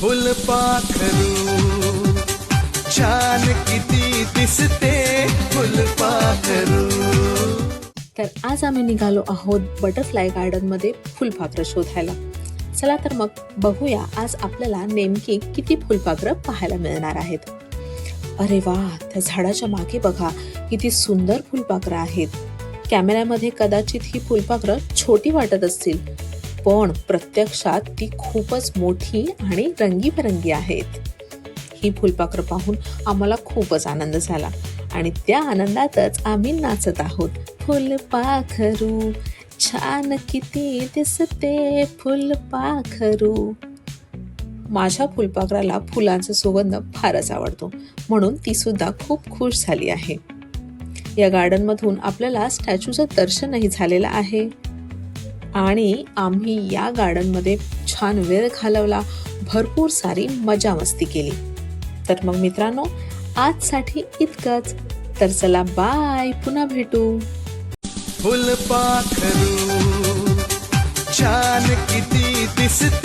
फुलपाखरू छान किती दिसते फुलपाखरू. तर आज आम्ही निघालो आहोत बटरफ्लाय गार्डन मध्ये फुलपाखरं शोधायला. चला तर मग बघूया आज आपल्याला नेमकी किती फुलपाखरं पाहायला मिळणार आहेत. अरे वा, त्या झाडाच्या मागे बघा किती सुंदर फुलपाखरं आहेत. कॅमेऱ्यामध्ये कदाचित ही फुलपाखरं छोटी वाटत असतील, पण प्रत्यक्षात ती खूपच मोठी आणि रंगीबेरंगी आहेत. ही फुलपाखरं पाहून आम्हाला खूपच आनंद झाला आणि त्या आनंदातच आम्ही नाचत आहोत. फुलपाखरू छान किती दिसते फुलपाखरू. माझ्या फुलपाखराला फुलांचा सुगंध फारच आवडतो, म्हणून ती सुद्धा खूप खुश झाली आहे. या गार्डन मधून आपल्याला स्टॅच्यूचं दर्शनही झालेलं आहे आणि आम्ही या गार्डन मध्ये छान वेळ घालवला, भरपूर सारी मजा मस्ती केली. तर मग मित्रांनो, आजसाठी इतकंच. तर चला बाय, पुन्हा भेटू. फुलपाखरू छान किती दिसते